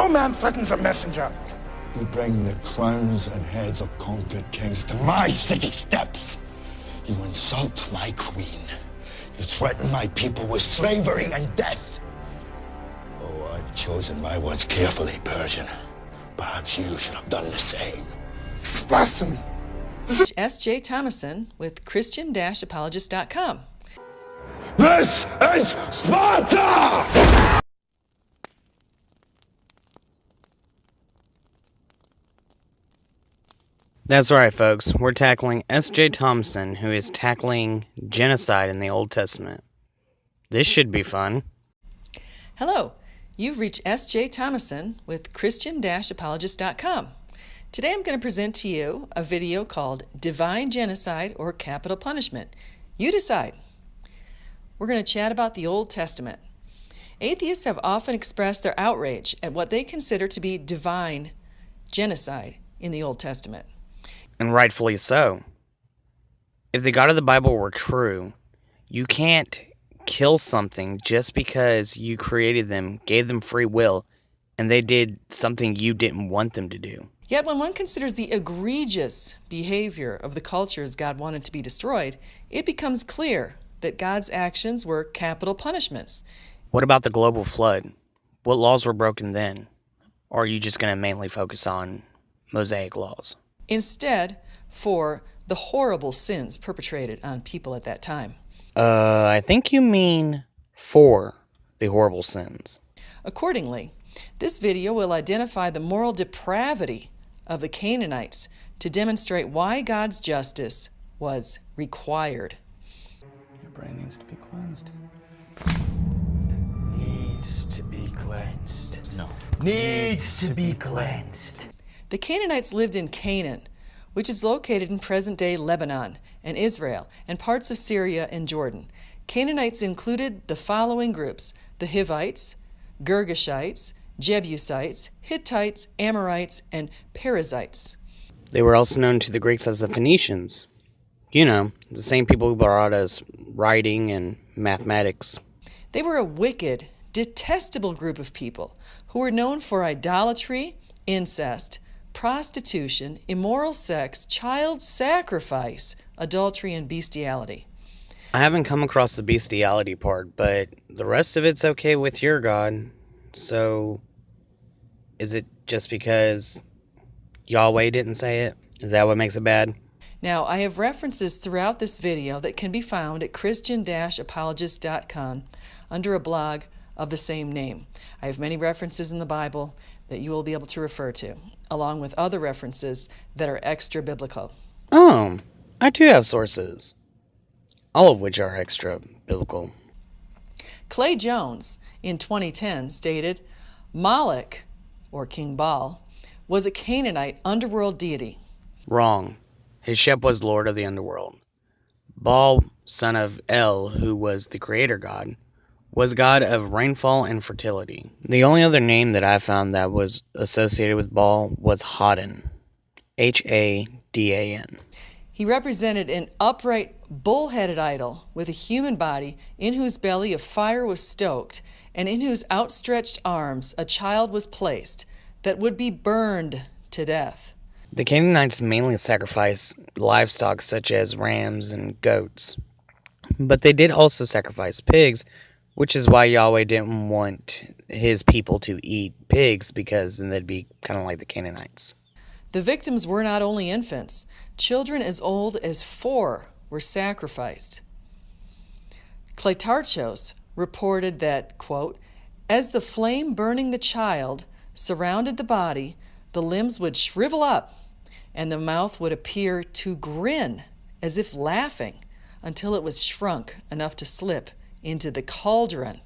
No man threatens a messenger. You bring the crowns and heads of conquered kings to my city steps. You insult my queen. You threaten my people with slavery and death. Oh, I've chosen my words carefully, Persian. Perhaps you should have done the same. This is blasphemy. S.J. Thomason with Christian-Apologist.com. This is Sparta! That's right, folks. We're tackling S.J. Thompson, who is tackling genocide in the Old Testament. This should be fun. Hello, you've reached S.J. Thomason with Christian-Apologist.com. Today I'm going to present to you a video called Divine Genocide or Capital Punishment. You decide. We're going to chat about the Old Testament. Atheists have often expressed their outrage at what they consider to be divine genocide in the Old Testament. And rightfully so. If the God of the Bible were true, you can't kill something just because you created them, gave them free will, and they did something you didn't want them to do. Yet when one considers the egregious behavior of the cultures God wanted to be destroyed, it becomes clear that God's actions were capital punishments. What about the global flood? What laws were broken then? Or are you just going to mainly focus on Mosaic laws? Instead, for the horrible sins perpetrated on people at that time. I think you mean for the horrible sins. Accordingly, this video will identify the moral depravity of the Canaanites to demonstrate why God's justice was required. Your brain needs to be cleansed. Needs to be cleansed. No. Needs to be cleansed. The Canaanites lived in Canaan, which is located in present-day Lebanon and Israel and parts of Syria and Jordan. Canaanites included the following groups: the Hivites, Girgashites, Jebusites, Hittites, Amorites, and Perizzites. They were also known to the Greeks as the Phoenicians. You know, the same people who brought us writing and mathematics. They were a wicked, detestable group of people who were known for idolatry, incest, prostitution, immoral sex, child sacrifice, adultery, and bestiality. I haven't come across the bestiality part, but the rest of it's okay with your God. So, is it just because Yahweh didn't say it? Is that what makes it bad? Now, I have references throughout this video that can be found at Christian-Apologist.com under a blog of the same name. I have many references in the Bible that you will be able to refer to, along with other references that are extra biblical. Oh, I do have sources. All of which are extra biblical. Clay Jones, in 2010, stated, Moloch, or King Baal, was a Canaanite underworld deity. Wrong. His ship was Lord of the Underworld. Baal, son of El, who was the creator god, was god of rainfall and fertility. The only other name that I found that was associated with Baal was Hadan. Hadan. He represented an upright, bull-headed idol with a human body in whose belly a fire was stoked and in whose outstretched arms a child was placed that would be burned to death. The Canaanites mainly sacrificed livestock such as rams and goats. But they did also sacrifice pigs, which is why Yahweh didn't want his people to eat pigs, because then they'd be kind of like the Canaanites. The victims were not only infants. Children as old as 4 were sacrificed. Cleitarchos reported that, quote, as the flame burning the child surrounded the body, the limbs would shrivel up, and the mouth would appear to grin, as if laughing, until it was shrunk enough to slip into the cauldron.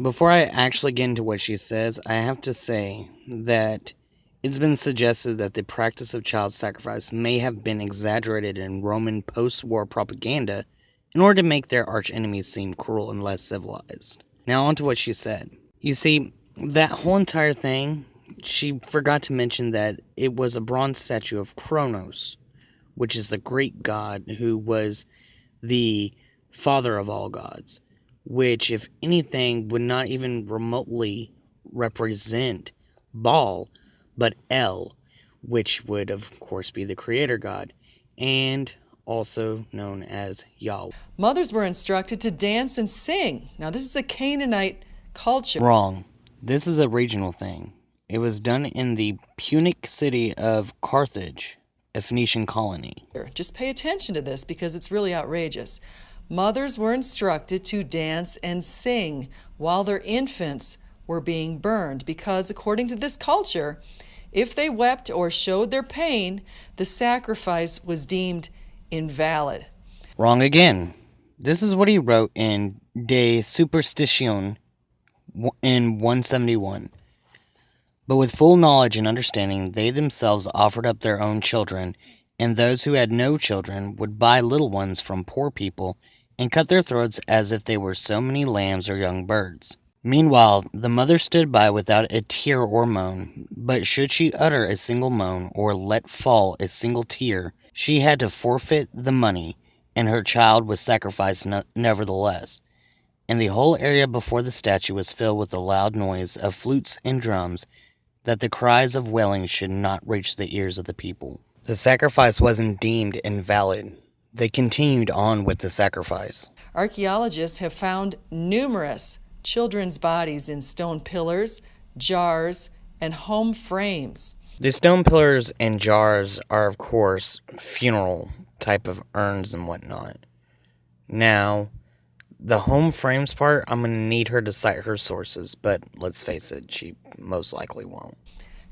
Before I actually get into what she says, I have to say that it's been suggested that the practice of child sacrifice may have been exaggerated in Roman post-war propaganda in order to make their arch-enemies seem cruel and less civilized. Now on to what she said. You see, that whole entire thing, she forgot to mention that it was a bronze statue of Kronos, which is the Greek god who was the father of all gods, which, if anything, would not even remotely represent Baal, but El, which would of course be the creator god, and also known as Yahweh. Mothers were instructed to dance and sing. Now, this is a Canaanite culture. Wrong. This is a regional thing. It was done in the Punic city of Carthage, a Phoenician colony. Just pay attention to this because it's really outrageous. Mothers were instructed to dance and sing while their infants were being burned because, according to this culture, if they wept or showed their pain, the sacrifice was deemed invalid. Wrong again. This is what he wrote in De Superstition in 171. But with full knowledge and understanding, they themselves offered up their own children, and those who had no children would buy little ones from poor people and cut their throats as if they were so many lambs or young birds. Meanwhile, the mother stood by without a tear or moan, but should she utter a single moan or let fall a single tear, she had to forfeit the money, and her child was sacrificed nevertheless. And the whole area before the statue was filled with the loud noise of flutes and drums, that the cries of wailing should not reach the ears of the people. The sacrifice wasn't deemed invalid. They continued on with the sacrifice. Archaeologists have found numerous children's bodies in stone pillars, jars, and home frames. The stone pillars and jars are, of course, funeral type of urns and whatnot. Now, the home frames part, I'm going to need her to cite her sources, but let's face it, she most likely won't.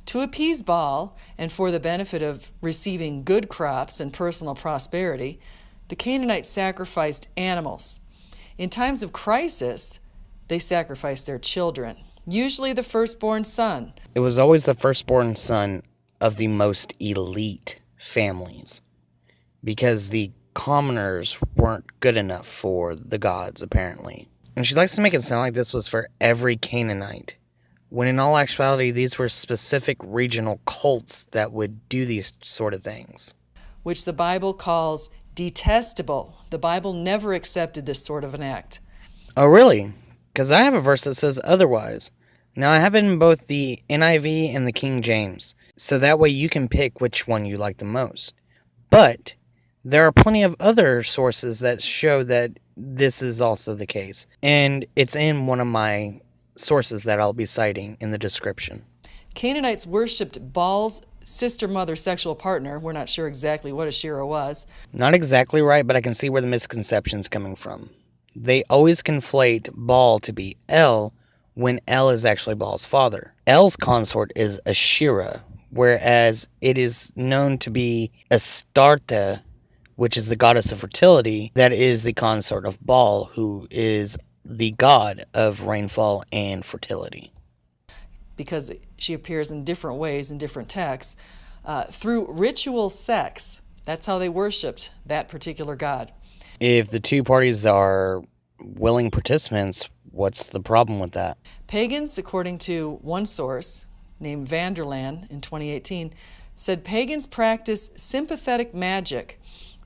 To appease Baal, and for the benefit of receiving good crops and personal prosperity, the Canaanites sacrificed animals. In times of crisis, they sacrificed their children, usually the firstborn son. It was always the firstborn son of the most elite families, because the commoners weren't good enough for the gods, apparently. And she likes to make it sound like this was for every Canaanite, when in all actuality, these were specific regional cults that would do these sort of things. Which the Bible calls detestable. The Bible never accepted this sort of an act. Oh, really? Because I have a verse that says otherwise. Now, I have it in both the NIV and the King James, so that way you can pick which one you like the most. But there are plenty of other sources that show that this is also the case, and it's in one of my sources that I'll be citing in the description. Canaanites worshipped Baal's sister-mother sexual partner. We're not sure exactly what Asherah was. Not exactly right, but I can see where the misconception's coming from. They always conflate Baal to be El, when El is actually Baal's father. El's consort is Asherah, whereas it is known to be Astarte, which is the goddess of fertility, that is the consort of Baal, who is the god of rainfall and fertility. Because she appears in different ways in different texts, through ritual sex. That's how they worshipped that particular god. If the two parties are willing participants, what's the problem with that? Pagans, according to one source named Vanderland in 2018, said pagans practiced sympathetic magic.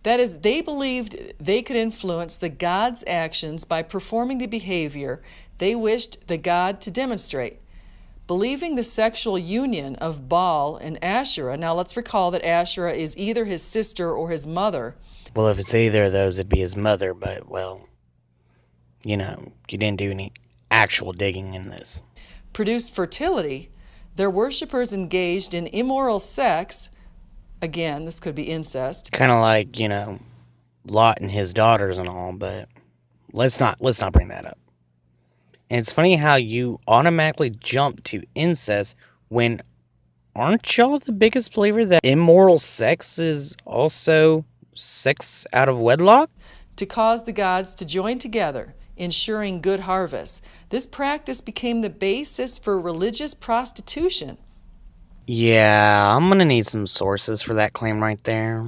That is, they believed they could influence the god's actions by performing the behavior they wished the god to demonstrate. Believing the sexual union of Baal and Asherah, now let's recall that Asherah is either his sister or his mother. Well, if it's either of those, it'd be his mother, but, well, you didn't do any actual digging in this. Produced fertility, their worshippers engaged in immoral sex. Again, this could be incest. Kind of like, Lot and his daughters and all, but let's not bring that up. And it's funny how you automatically jump to incest when aren't y'all the biggest believer that immoral sex is also sex out of wedlock? To cause the gods to join together, ensuring good harvest. This practice became the basis for religious prostitution. Yeah, I'm gonna need some sources for that claim right there.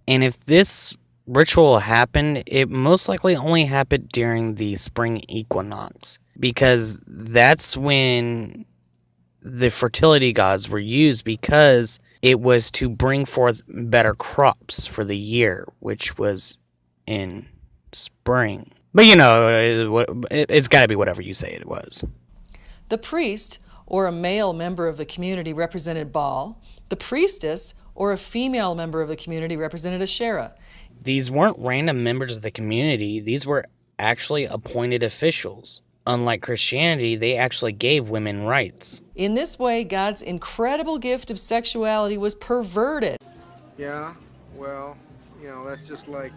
And if this ritual happened, it most likely only happened during the spring equinox, because that's when the fertility gods were used, because it was to bring forth better crops for the year, which was in spring. But it's got to be whatever you say it was. The priest, or a male member of the community represented Baal. The priestess or a female member of the community represented Asherah. These weren't random members of the community, these were actually appointed officials. Unlike Christianity, they actually gave women rights. In this way, God's incredible gift of sexuality was perverted. Yeah, well, that's just like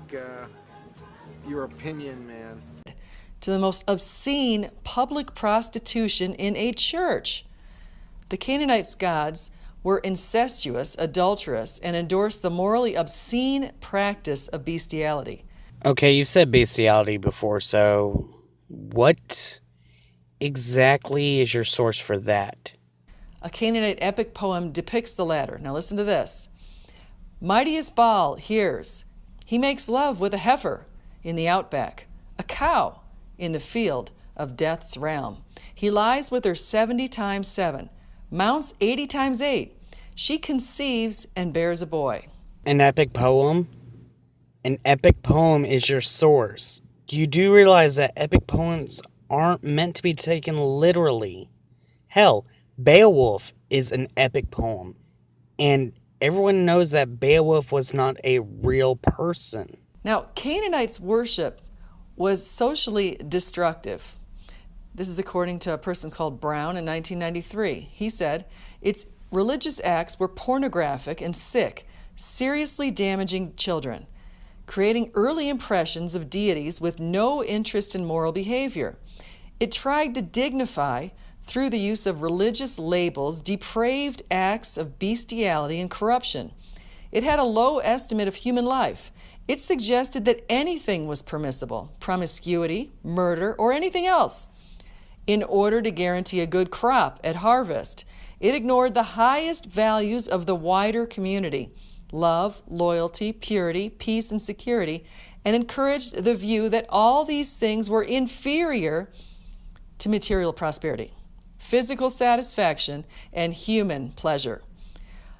your opinion, man. To the most obscene public prostitution in a church. The Canaanites' gods were incestuous, adulterous, and endorsed the morally obscene practice of bestiality. Okay, you said bestiality before, so what exactly is your source for that? A Canaanite epic poem depicts the latter. Now listen to this. Mightiest Baal hears. He makes love with a heifer in the outback, a cow in the field of death's realm. He lies with her 70 times 7, mounts 80 times 8. She conceives and bears a boy. An epic poem? An epic poem is your source. You do realize that epic poems aren't meant to be taken literally. Hell, Beowulf is an epic poem, and everyone knows that Beowulf was not a real person. Now, Canaanites' worship was socially destructive. This is according to a person called Brown in 1993. He said, its religious acts were pornographic and sick, seriously damaging children, creating early impressions of deities with no interest in moral behavior. It tried to dignify, through the use of religious labels, depraved acts of bestiality and corruption. It had a low estimate of human life. It suggested that anything was permissible, promiscuity, murder, or anything else, in order to guarantee a good crop at harvest. It ignored the highest values of the wider community: love, loyalty, purity, peace, and security, and encouraged the view that all these things were inferior to material prosperity, physical satisfaction, and human pleasure.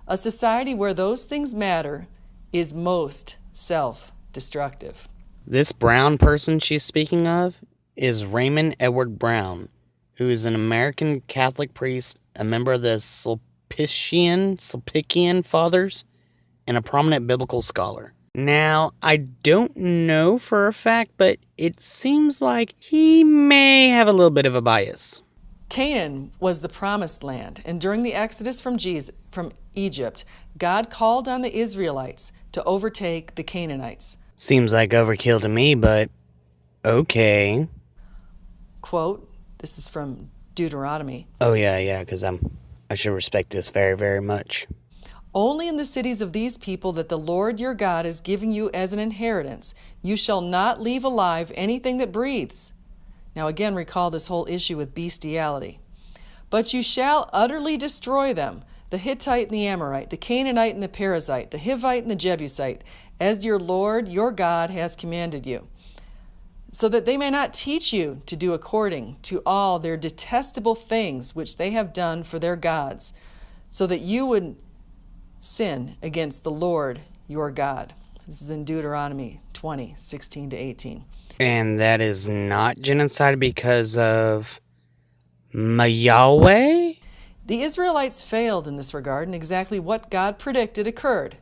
A society where those things matter is most self-destructive. This Brown person she's speaking of is Raymond Edward Brown, who is an American Catholic priest, a member of the Sulpician Fathers, and a prominent biblical scholar. Now, I don't know for a fact, but it seems like he may have a little bit of a bias. Canaan was the promised land, and during the exodus from Egypt, God called on the Israelites to overtake the Canaanites. Seems like overkill to me, but okay. Quote, this is from Deuteronomy. Oh yeah, because I should respect this very, very much. Only in the cities of these people that the Lord your God is giving you as an inheritance, you shall not leave alive anything that breathes. Now again, recall this whole issue with bestiality. But you shall utterly destroy them, the Hittite and the Amorite, the Canaanite and the Perizzite, the Hivite and the Jebusite, as your Lord your God has commanded you, so that they may not teach you to do according to all their detestable things which they have done for their gods, so that you would sin against the Lord your God. This is in Deuteronomy 20, 16 to 18. And that is not genocide because of Yahweh? The Israelites failed in this regard, and exactly what God predicted occurred.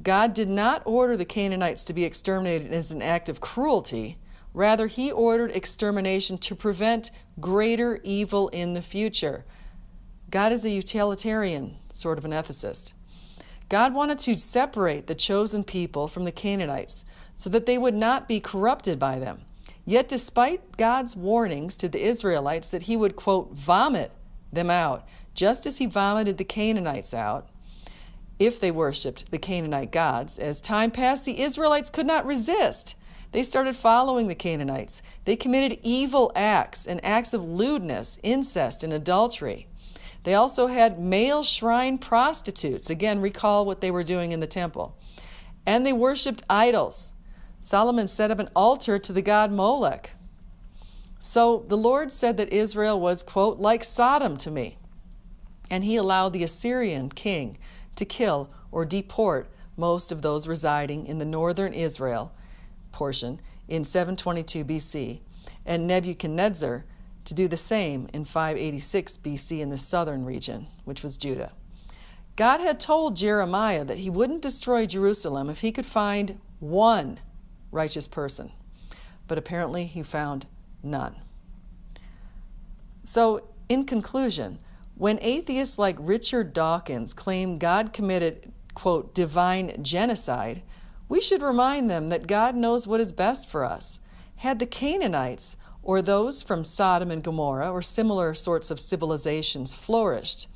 God did not order the Canaanites to be exterminated as an act of cruelty. Rather, he ordered extermination to prevent greater evil in the future. God is a utilitarian sort of an ethicist. God wanted to separate the chosen people from the Canaanites so that they would not be corrupted by them. Yet despite God's warnings to the Israelites that he would, quote, vomit them out, just as he vomited the Canaanites out, if they worshipped the Canaanite gods, as time passed, the Israelites could not resist. They started following the Canaanites. They committed evil acts and acts of lewdness, incest, and adultery. They also had male shrine prostitutes. Again, recall what they were doing in the temple. And they worshipped idols. Solomon set up an altar to the god Molech. So the Lord said that Israel was, quote, like Sodom to me. And he allowed the Assyrian king to kill or deport most of those residing in the northern Israel portion in 722 BC. And Nebuchadnezzar to do the same in 586 BC in the southern region, which was Judah. God had told Jeremiah that he wouldn't destroy Jerusalem if he could find one righteous person, but apparently he found none. So, in conclusion, when atheists like Richard Dawkins claim God committed, quote, divine genocide, we should remind them that God knows what is best for us. Had the Canaanites, or those from Sodom and Gomorrah, or similar sorts of civilizations flourished,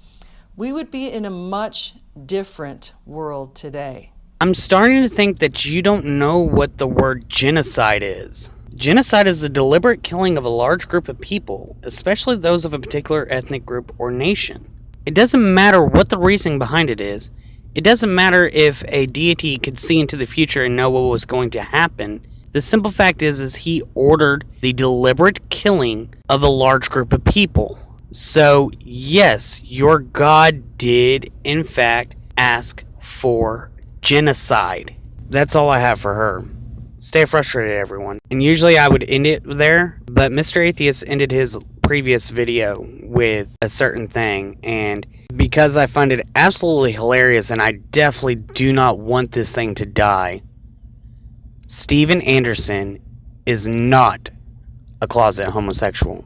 we would be in a much different world today. I'm starting to think that you don't know what the word genocide is. Genocide is the deliberate killing of a large group of people, especially those of a particular ethnic group or nation. It doesn't matter what the reasoning behind it is. It doesn't matter if a deity could see into the future and know what was going to happen. The simple fact is he ordered the deliberate killing of a large group of people. So, yes, your God did, in fact, ask for genocide. That's all I have for her. Stay frustrated, everyone. And usually I would end it there, but Mr. Atheist ended his previous video with a certain thing, and because I find it absolutely hilarious and I definitely do not want this thing to die, Steven Anderson is not a closet homosexual.